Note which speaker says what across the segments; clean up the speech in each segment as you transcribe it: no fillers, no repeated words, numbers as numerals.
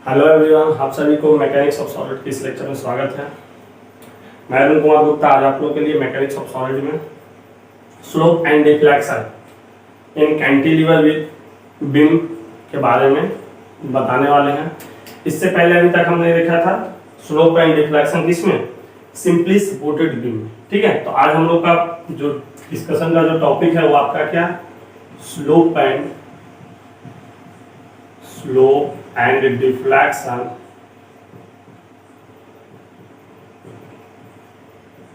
Speaker 1: Hello everyone, आप सभी को मैकेनिक्स ऑफ सॉलिड के इस लेक्चर में स्वागत है। मैं अरुण कुमार गुप्ता आज आप लोगों के लिए मैकेनिक्स ऑफ सॉलिड में slope and deflection in cantilever with beam के बारे में बताने वाले हैं। इससे पहले अभी तक हमने देखा था स्लोप एंड डिफ्लेक्शन किसमें, सिंपली सपोर्टेड बीम। ठीक है, तो आज हम लोग का जो डिस्कशन का जो टॉपिक है वो आपका क्या, slope and deflection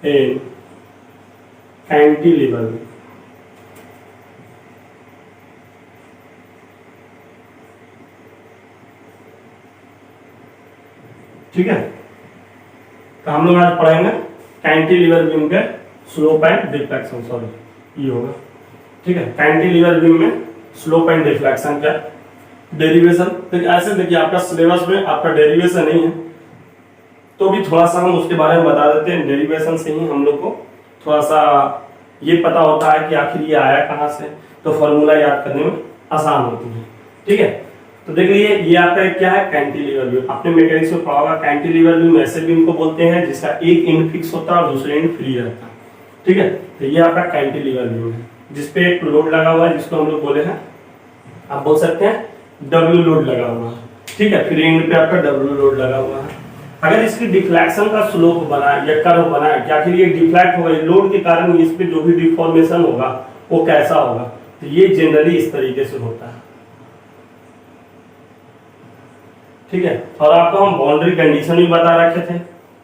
Speaker 1: in cantilever. ठीक है, तो हम लोग आज पढ़ेंगे कैंटिलीवर बीम के स्लोप एंड डिफ्लेक्शन। सॉरी, ये होगा। ठीक है, कैंटिलीवर बीम में स्लोप एंड डिफ्लेक्शन क्या, डेरिवेशन। देखिए ऐसे, देखिए आपका सिलेबस में आपका डेरिवेशन नहीं है तो भी थोड़ा सा हम उसके बारे में बता देते हैं। डेरिवेशन से ही हम लोग को थोड़ा सा ये पता होता है कि आखिर ये आया कहाँ से, तो फॉर्मूला याद करने में आसान होती है। ठीक है, तो देख लीजिए ये आपका क्या है, कैंटिलीवर बीम। आपने मैकेनिक्स में पढ़ा होगा, कैंटिलीवर बीम ऐसे बीम को बोलते हैं जिसका एक एंड फिक्स होता है और दूसरे एंड फ्री रहता है। ठीक है, तो ये आपका कैंटिलीवर बीम है जिसपे एक लोड लगा हुआ है जिसको हम लोग बोले हैं, आप बोल सकते हैं डब्ल्यू लोड लगा हुआ है। ठीक है, फिर एंड पे आपका डब्ल्यू लोड लगा हुआ है। अगर इसकी डिफ्लेक्शन का स्लोप बना या कर्व बना है, क्या आखिर ये डिफ्लेक्ट होगा, लोड के कारण इस पे जो भी डिफॉर्मेशन होगा वो कैसा होगा, तो ये जनरली इस तरीके से होता है। ठीक है, और आपको हम बाउंड्री कंडीशन भी बता रखे थे।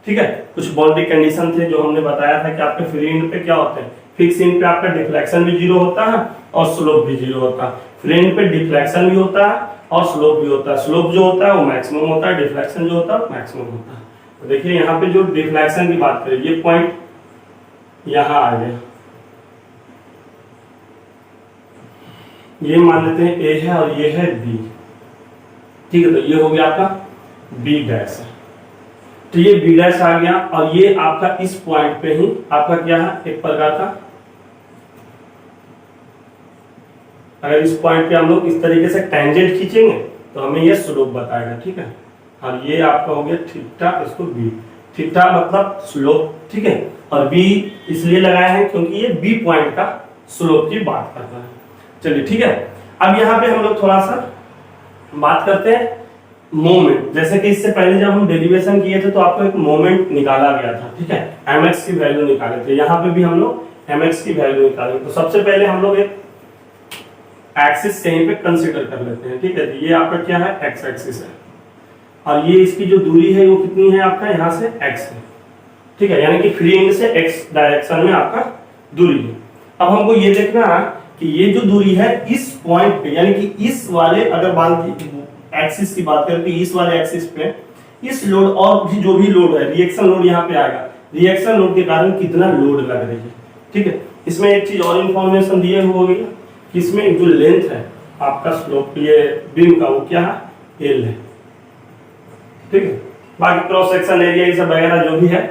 Speaker 1: ठीक है, कुछ बाउंड्री कंडीशन थे जो हमने बताया था कि आपके फ्री एंड पे क्या होते हैं, फिक्स एंड पे आपका डिफ्लेक्शन भी जीरो होता है और स्लोप भी जीरो होता है। फ्री एंड पे डिफ्लेक्शन भी होता है और स्लोप भी होता है। स्लोप जो होता है वो मैक्सिमम होता है, डिफ्लेक्शन जो होता है मैक्सिमम होता है। तो देखिए यहाँ पे जो डिफ्लेक्शन की बात करें, ये पॉइंट यहाँ आ गया, ये मान लेते हैं ए है और ये है बी। ठीक है, तो ये हो गया आपका बी डैश है, तो ये बी डैश आ गया और ये आपका इस पॉइंट पे ही आपका क्या है, एक प्रकार का, अगर इस पॉइंट पे हम लोग इस तरीके से टेंजेंट खींचेंगे तो हमें ये स्लोप बताएगा। ठीक है, और ये आपका हो गया थीटा, इसको बी, थीटा मतलब स्लोप। ठीक है, और बी इसलिए लगाया है क्योंकि ये बी पॉइंट का स्लोप की बात करता है। चलिए ठीक है, अब यहाँ पे हम लोग थोड़ा सा बात करते हैं मोमेंट। जैसे कि इससे पहले जब हम डेरिवेशन किए थे तो आपको एक मोमेंट निकाला गया था। ठीक है, mx की वैल्यू निकाले थे, यहाँ पे भी हम लोग mx की वैल्यू निकालेंगे। तो सबसे पहले हम लोग एक एक्सिस कहीं पे कंसीडर कर लेते हैं। ठीक है, तो ये आपका क्या है, एक्स एक्सिस है और ये इसकी जो दूरी है वो कितनी है आपका, यहाँ से एक्स है। ठीक है, यानी कि फ्री एंड से एक्स डायरेक्शन में आपका दूरी है। अब हमको ये देखना है कि ये जो दूरी है इस पॉइंट पे, यानी कि इस वाले, अगर एक्सिस की बात करें तो इस वाले एक्सिस पे इस लोड और भी जो भी लोड है, रिएक्शन लोड यहाँ पे आएगा, रिएक्शन लोड के कारण कितना लोड लग रही है। ठीक है, इसमें एक चीज और इंफॉर्मेशन दिए हुए होगी कि इसमें जो लेंथ है आपका स्लोप ये बीम का वो क्या है, एल है। ठीक है, बाकी क्रॉस सेक्शन एरिया ये सब वगैरह जो भी है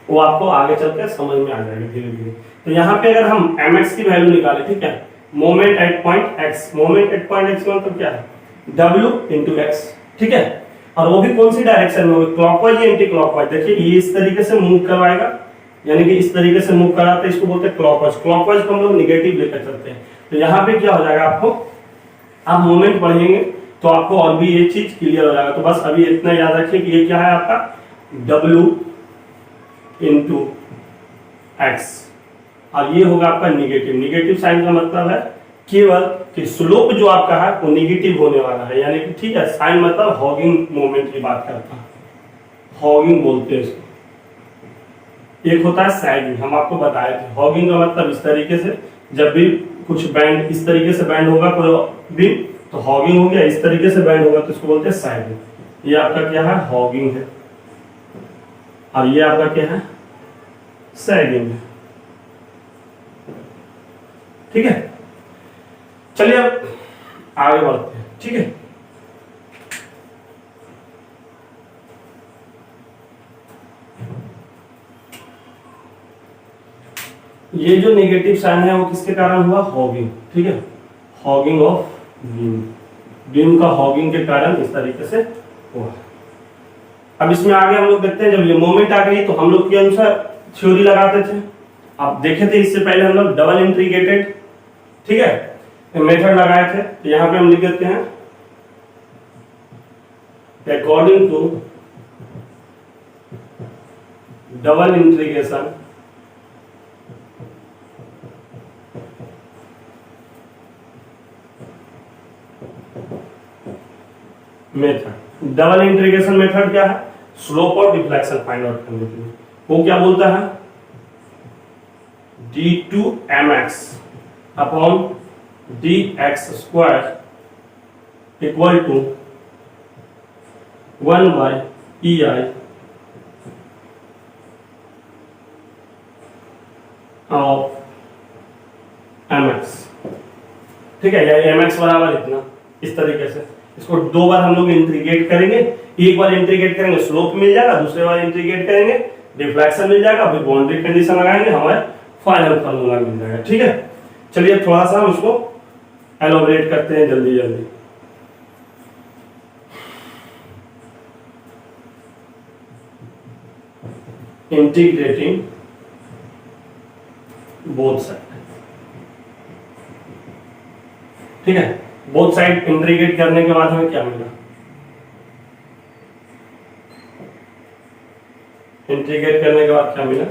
Speaker 1: वो आपको आगे चलकर समझ में आ जाएगा धीरे धीरे। तो यहाँ पे अगर हम mx की वैल्यू निकालें, ठीक है, moment at point x, moment at point x मतलब क्या है, w इंटू एक्स। ठीक है, और वो भी कौन सी डायरेक्शन में, क्लॉकवाइज या एंटी क्लॉकवाइज। देखिए ये इस तरीके से मूव करवाएगा, यानी कि इस तरीके से मूव कराते हैं, इसको बोलते हैं क्लॉकवाइज। क्लॉकवाइज को हम लोग निगेटिव लेकर चलते हैं। तो यहाँ पे क्या हो जाएगा, आपको आप मोमेंट पढ़ेंगे तो आपको और भी ये चीज क्लियर हो जाएगा। तो बस अभी इतना याद रखिए कि ये क्या है आपका w इंटू एक्स और ये होगा आपका निगेटिव। निगेटिव साइन का मतलब है केवल कि स्लोप जो आपका है वो निगेटिव होने वाला है, यानी कि ठीक है, साइन मतलब हॉगिंग मोमेंट की बात करता है, हॉगिंग बोलते हैं इसको। एक होता है सैगिंग, हम आपको बताए थे। हॉगिंग का मतलब इस तरीके से, जब भी कुछ बैंड इस तरीके से बैंड होगा कोई भी तो हॉगिंग हो गया, इस तरीके से बैंड होगा तो इसको बोलते हैं सैगिंग। ये आपका क्या है, हॉगिंग है और ये आपका क्या है, सैगिंग है। ठीक है, चलिए अब आगे बढ़ते हैं। ठीक है, ये जो नेगेटिव साइन है वो किसके कारण हुआ, हॉगिंग। ठीक है, हॉगिंग ऑफ बीम, बीम का हॉगिंग के कारण इस तरीके से हुआ। अब इसमें आगे हम लोग देखते हैं, जब ये मोमेंट आ गई तो हम लोग के अनुसार थ्योरी लगाते थे। आप देखे थे इससे पहले हम लोग डबल इंटीग्रेटेड, ठीक है, मेथड लगाए थे। तो यहां पे हम लिख देते हैं according to double integration method. Double integration method क्या है? स्लोप और डिफ्लेक्शन फाइंड आउट करने के लिए। वो क्या बोलता है? d2mx upon dx square equal to 1/ei of mx। ठीक है, या mx बराबर इतना, इस तरीके से इसको दो बार हम लोग इंटीग्रेट करेंगे। एक बार इंटीग्रेट करेंगे स्लोप मिल जाएगा, दूसरे बार इंटीग्रेट करेंगे डिफ्लेक्शन मिल जाएगा, फिर बाउंड्री कंडीशन लगाएंगे, हमारे फाइनल फार्मूला मिल जाएगा। ठीक है, चलिए थोड़ा सा हम इसको एलोबरेट करते हैं जल्दी जल्दी। इंटीग्रेटिंग बोथ साइड, ठीक है, बोथ साइड इंटीग्रेट करने के बाद हमें क्या मिला? इंटीग्रेट करने के बाद क्या मिला?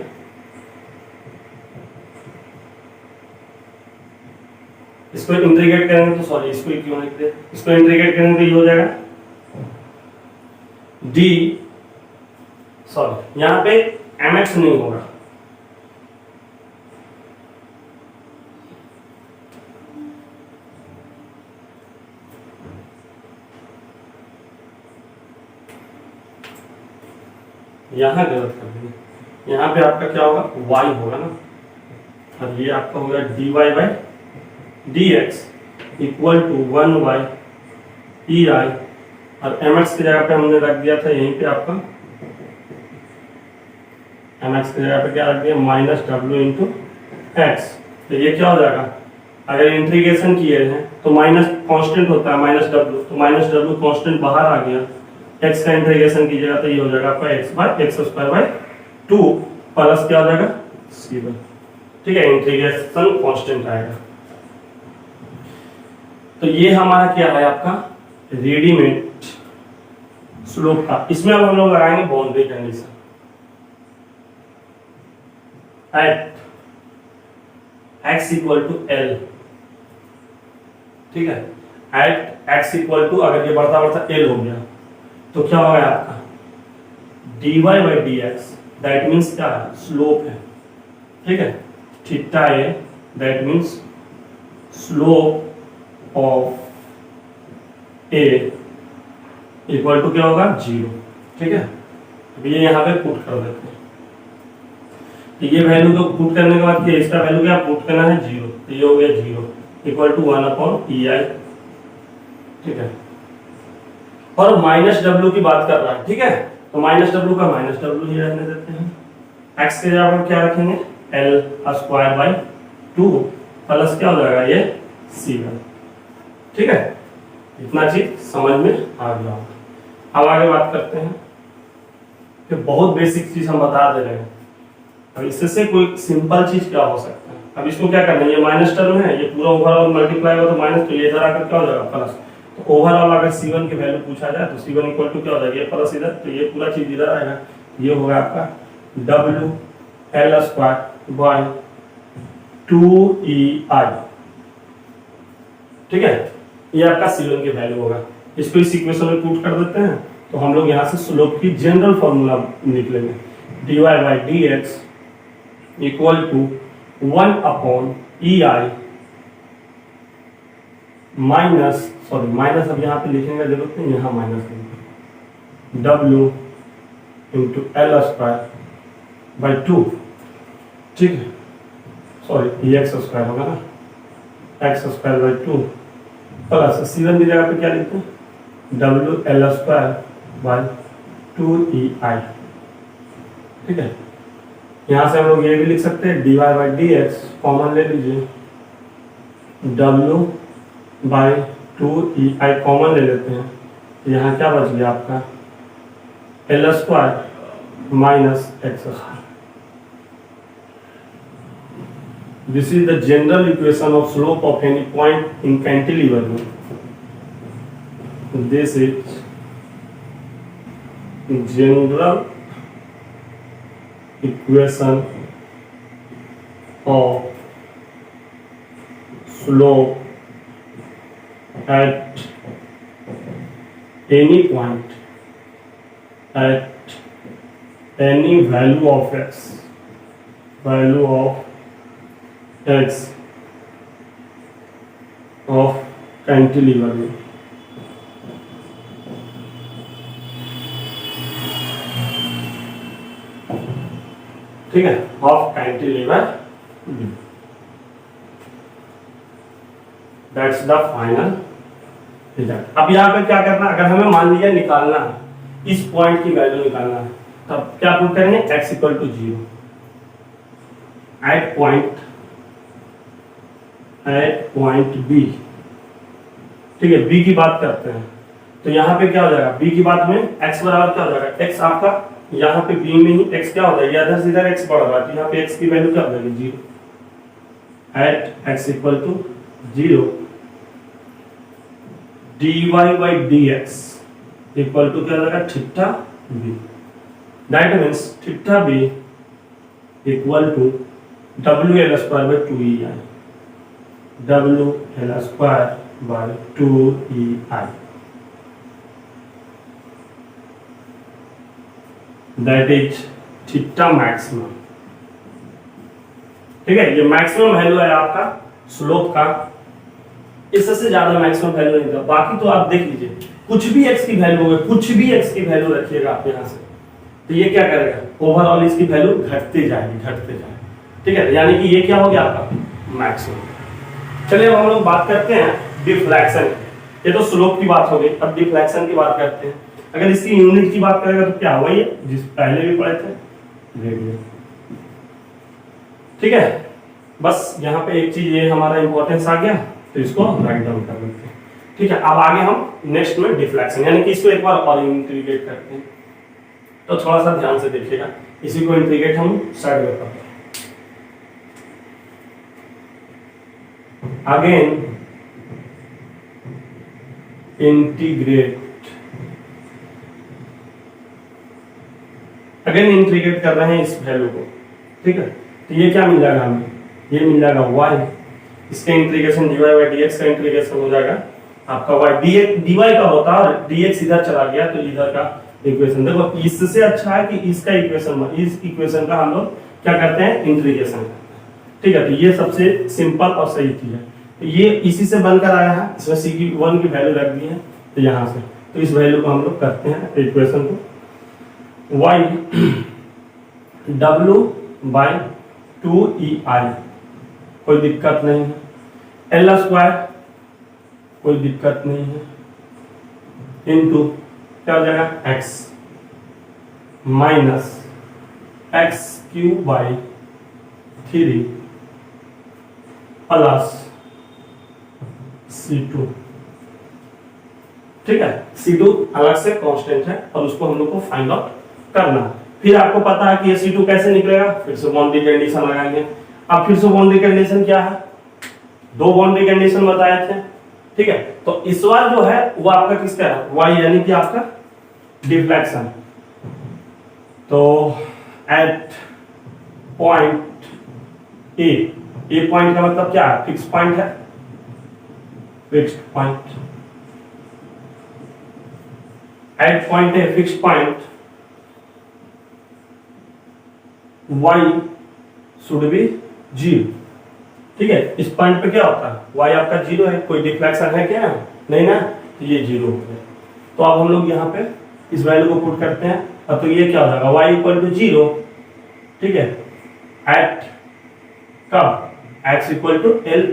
Speaker 1: इसको इंटीग्रेट करेंगे तो सॉरी, इसको क्यों लिख दे, इसको इंटीग्रेट करेंगे तो ये हो जाएगा d, सॉरी यहां पे mx नहीं होगा, यहां गलत कर देंगे। यहां पे आपका क्या होगा? y होगा ना, और ये आपका होगा dy by dx equal to 1/ei, और mx की जगह पे हमने रख दिया था यहीं पे आपका, mx की जगह पे क्या रख दिया? Minus w into x. तो ये क्या हो जाएगा? अगर इंटीग्रेशन किए हैं तो माइनस कांस्टेंट होता है माइनस w, तो माइनस w कांस्टेंट बाहर आ गया, x का इंटीग्रेशन कीजिएगा तो ये हो जाएगा आपका x by x square by 2 plus क्या हो जाएगा? c1। ठीक है, इंटीग्रेशन कांस्टेंट आएगा। तो ये हमारा क्या है? आपका रेडीमेड स्लोप का। इसमें अब हम लोग लगाएंगे boundary condition at x equal to l। ठीक है, एट x इक्वल टू, अगर ये बढ़ता बढ़ता l हो गया तो क्या होगा आपका? dy by dx, that means क्या है? स्लोप है। ठीक है, theta A, that means slope of A equal to क्या होगा? 0। ठीक है, अब ये यहाँ पे पुट कर देते हैं। तो ये वैल्यू को पुट करने के बाद इसका वैल्यू क्या पुट करना है? 0। तो ये हो गया 0 इक्वल टू 1/ei। ठीक है, और माइनस डब्ल्यू की बात कर रहा है। ठीक है, तो माइनस डब्ल्यू का माइनस डब्ल्यू ही रहने देते हैं। एक्स के जगह पर क्या रखेंगे? एल स्क्वायर बाई 2 प्लस क्या हो जाएगा? ये c1। ठीक है, इतना चीज समझ में आ गया। अब आगे बात करते हैं कि बहुत बेसिक चीज हम बता दे रहे हैं। अब इससे कोई सिंपल चीज क्या हो सकता है? अब इसको क्या करना है? ये माइनस टर्म है, ये पूरा ओवरऑल मल्टीप्लाई होगा तो माइनस, तो ये इधर आकर क्या हो जाएगा? प्लस। तो ओवरऑल अगर c1 की वैल्यू पूछा जाए तो c1 इक्वल टू क्या हो जाएगा? ये प्लस इधर, तो ये पूरा चीज इधर आएगा। ये होगा आपका w l square by 2ei। ठीक है, ये आपका c1 की वैल्यू होगा। इसको इस इक्वेशन में पुट कर देते हैं तो हम लोग यहाँ से स्लोप की जनरल फॉर्मूला निकलेंगे। dy by dx equal to 1/ei minus, sorry minus अब यहाँ पे लिखने का जरूरत नहीं, यहाँ minus w into L square by 2। ठीक है, सॉरी ये एक्स स्क्वायर होगा ना, x square by 2 plus c1 की जगह पे क्या लिखते हैं? w l square by 2ei। ठीक है, यहाँ से हम लोग ये भी लिख सकते हैं dy बाई dx कॉमन ले लीजिए, w बाई 2ei कॉमन ले लेते हैं, तो यहाँ क्या बच गया आपका L square minus x square. This is the general equation of slope of any point in cantilever. This is general equation of slope at any point at any value of x of cantilever में। ठीक है, of cantilever. That's the final result. अब यहाँ पे क्या करना, अगर हमें मान लिया निकालना है, इस पॉइंट की वैल्यू निकालना है, तब क्या पुट करेंगे, x equal to 0 at point B. ठीक है, b की बात करते हैं, तो यहाँ पे क्या हो जाएगा, b की बात में x बराबर क्या हो जाएगा, x आपका यहाँ पे b में ही x क्या हो जाएगा, इधर से इधर x बढ़ रहा है, तो यहाँ पे x की वैल्यू क्या हो जाएगी 0 at x equal to 0 dy by dx equal to क्या हो जाएगा theta b। That means theta b equal to WL square by 2EI, WL square by 2EI। That is theta maximum. ठीक है, ये मैक्सिमम वैल्यू है आपका slope का, इससे ज्यादा मैक्सिमम वैल्यू नहीं था। बाकी तो आप देख लीजिए, कुछ भी x की वैल्यू होगी, कुछ भी x की वैल्यू रखिएगा आप यहाँ से, तो ये क्या करेगा, ओवरऑल इसकी वैल्यू घटते जाएगी। ठीक है, यानी कि ये क्या हो गया आपका मैक्सिमम। चलिए अब हम लोग बात करते हैं डिफ्लेक्शन। ये तो स्लोप की बात हो गई, अब डिफ्लेक्शन की बात करते हैं। अगर इसकी यूनिट की बात करेगा तो क्या होगा, ये जिस पहले भी पढ़े थे रेडियन। ठीक है, बस यहाँ पे एक चीज ये हमारा इंपॉर्टेंस आ गया, तो इसको राइट डाउन कर लेते हैं। ठीक है, अब आगे हम नेक्स्ट में डिफ्लेक्शन, यानी कि इसको एक बार और इंटीग्रेट करते हैं, तो थोड़ा सा ध्यान से देखिएगा। इसी को इंटीग्रेट हम साइड में करते हैं। अगेन इंटीग्रेट कर रहे हैं इस वैल्यू को। ठीक है, तो ये क्या मिल जाएगा हमें, ये मिल जाएगा y, इसका इंटीग्रेशन dy बाय dx का इंटीग्रेशन हो जाएगा आपका y, dy का होता है और dx इधर चला गया तो इधर का इक्वेशन। देखो इससे अच्छा है कि इसका इक्वेशन, इस इक्वेशन का हम लोग क्या करते हैं, इंटीग्रेशन। ठीक है, तो ये सबसे सिंपल और सही चीज है। तो ये इसी से बनकर आया है, इसमें c की 1 की वैल्यू रख दी है, तो यहाँ से तो इस वैल्यू को हम लोग करते हैं इक्वेशन को y w बाय 2EI, कोई दिक्कत नहीं है, एल स्क्वायर कोई दिक्कत नहीं है, इनटू क्या हो जाएगा x minus x cube by 3 plus C2। ठीक है, C2 अलग से कांस्टेंट है और उसको हम लोग को फाइंड आउट करना। फिर आपको पता है कि ये C2 कैसे निकलेगा, फिर से बाउंड्री कंडीशन लगाएंगे। अब फिर से बाउंड्री कंडीशन क्या है, 2 बाउंड्री कंडीशन बताए थे। ठीक है, तो इस बार जो है वो आपका किसका है, y यानी कि आपका डिफ्लेक्शन। तो एट पॉइंट ए पॉइंट का मतलब क्या है, फिक्स पॉइंट है, fixed point. At point A fixed point y should be 0। ठीक है, इस पॉइंट पे क्या होता है, y आपका 0 है, कोई डिफ्लेक्शन है क्या, नहीं ना, तो ये 0 हो गया। तो अब हम लोग यहाँ पे इस वैल्यू को पुट करते हैं, अब तो ये क्या हो जाएगा, y इक्वल टू 0। ठीक है, एट कब, x इक्वल टू l,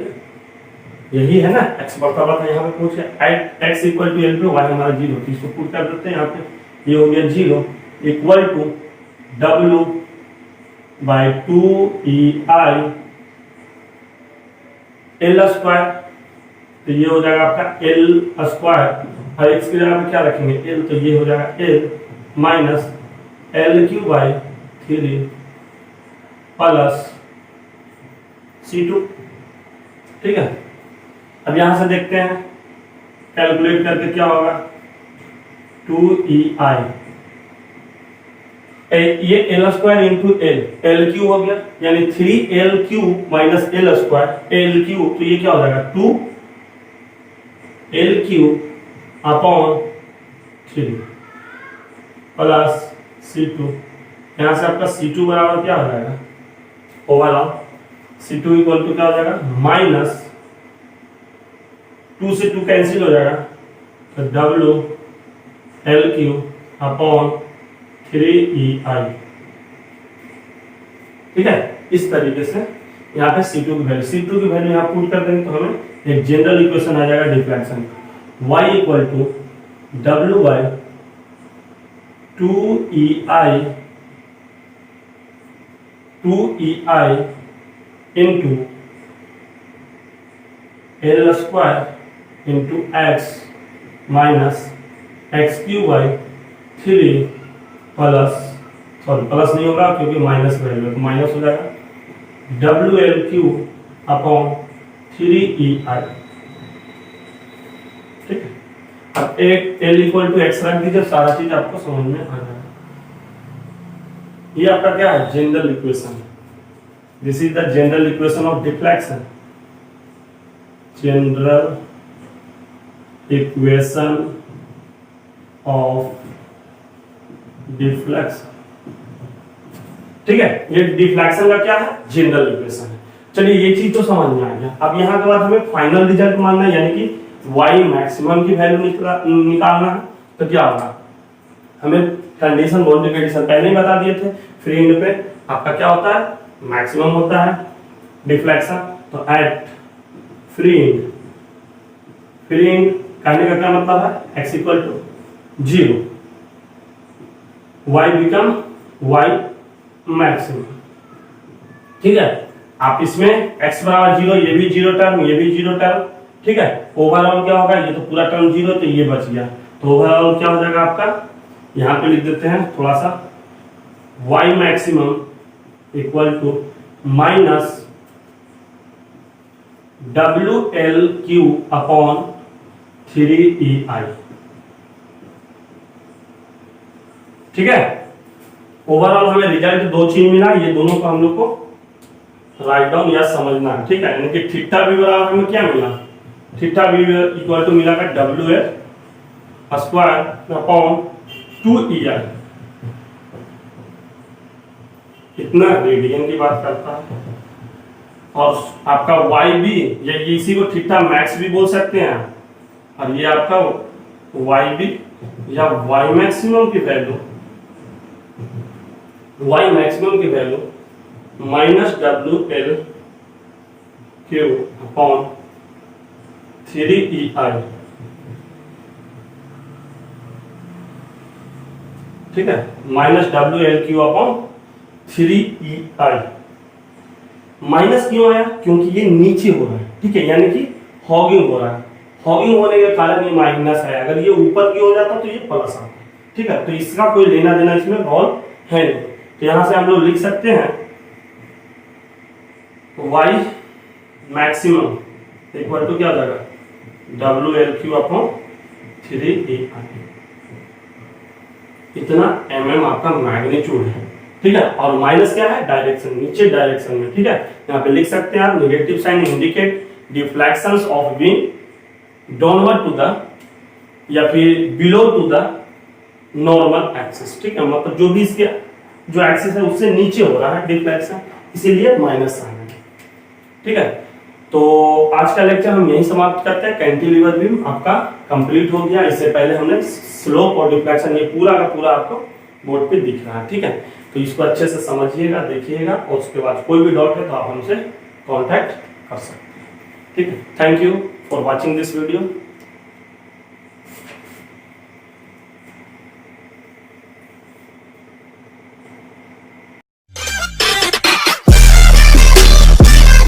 Speaker 1: यही है ना, x बढ़ता था यहाँ पे पूछ at x equal to l पे y हमारा 0, तो इसको पुट कर देते हैं यहाँ पे, ये हो गया 0 equal to w by 2EI L square, तो ये हो जाएगा आपका एल स्क्वायर और एक्स की जगह पे क्या रखेंगे एल, तो ये हो जाएगा L minus L Q by 3 plus C2। ठीक है, अब यहां से देखते हैं कैलकुलेट करके क्या होगा 2EI, ये L square into L Q हो गया, यानी 3LQ minus L square L Q, तो ये क्या हो जाएगा 2LQ अपॉन 3 प्लस C2। यहां से आपका C2 बराबर क्या हो जाएगा ओवरऑल C2 इक्वल टू क्या हो जाएगा माइनस 2 से 2 कैंसिल हो जाएगा, तो WLQ अपॉन 3EI। ठीक है, इस तरीके से यहाँ पे C2 की वैल्यू यहाँ पुट कर देंगे तो हमें एक जनरल इक्वेशन आ जाएगा deflection y equal to W by 2EI into L square into X minus X Q by 3 plus, sorry plus नहीं होगा क्योंकि माइनस वैल्यू है तो माइनस हो जाएगा WLQ अपॉन 3EI। ठीक है, अब एक L इक्वल टू एक्स रख दीजिए, सारा चीज आपको समझ में आ जाएगा। ये आपका क्या है general equation, this is the general equation of deflection, general equation of deflection. ठीक है, ये डिफ्लेक्शन का क्या है जनरल इक्वेशन है। चलिए ये चीज तो समझ में आ गया। अब यहाँ के बाद हमें फाइनल रिजल्ट मानना है, यानी कि y मैक्सिमम की वैल्यू निकालना है। तो क्या होगा, हमें कंडीशन बाउंड्री कंडीशन पहले ही बता दिए थे, फ्री एंड पे आपका क्या होता है मैक्सिमम होता है डिफ्लेक्शन। तो एट फ्री एंड कहने का क्या मतलब है x equal to 0 y become y maximum. ठीक है, आप इसमें x बराबर 0, ये भी 0 टर्म, ये भी 0 टर्म। ठीक है, ओवरऑल क्या होगा, ये तो पूरा टर्म 0 तो ये बच गया, तो ओवरऑल क्या हो जाएगा आपका, यहां पे लिख देते हैं थोड़ा सा y maximum equal to minus WLQ upon 3EI। ठीक है, ओवरऑल हमें रिजल्ट दो चीज मिला, ये दोनों को हम लोग को राइट डाउन या समझना है। ठीक है, यानी कि थीटा भी बराबर हमें क्या मिला, थीटा भी इक्वल टू मिला का WL स्क्वायर अपॉन 2EI। इतना रेडियन की बात करता है, और आपका y भी, या इसी को थीटा मैक्स भी बोल सकते हैं, और ये आपका y भी या y मैक्सिमम की value minus WLQ upon 3EI। ठीक है, minus WLQ upon 3EI। Minus क्यों आया, क्योंकि ये नीचे हो रहा है। ठीक है, यानी कि हॉगिंग हो रहा है, हॉगिंग होने के कारण ये माइनस है, अगर ये ऊपर की हो जाता तो ये प्लस आता। ठीक है, तो इसका कोई लेना देना इसमें रोल है नहीं। तो यहां से हम लोग लिख सकते हैं y मैक्सिमम इक्वल टू क्या हो जाएगा WLQ अपॉन 3EI। इतना mm आपका मैग्नीट्यूड है। ठीक है, और माइनस क्या है डायरेक्शन, नीचे डायरेक्शन में। ठीक है, यहाँ पे लिख सकते हैं आप negative sign indicate deflections of wind downward to the या फिर below to the normal axis. ठीक है, मतलब जो भी इसके जो एक्सिस है उससे नीचे हो रहा है डिफ्लेक्शन, इसीलिए माइनस साइन है। ठीक है, तो आज का लेक्चर हम यहीं समाप्त करते हैं। कैंटिलीवर बीम आपका कंप्लीट हो गया। इससे पहले हमने स्लोप और डिफ्लेक्शन, ये पूरा का पूरा आपको बोर्ड पे दिख रहा है। ठीक है, तो इसको अच्छे से समझिएगा, देखिएगा, और उसके बाद कोई भी डाउट है तो आप हमसे कांटेक्ट कर सकते हैं। ठीक है, thank you for watching this video.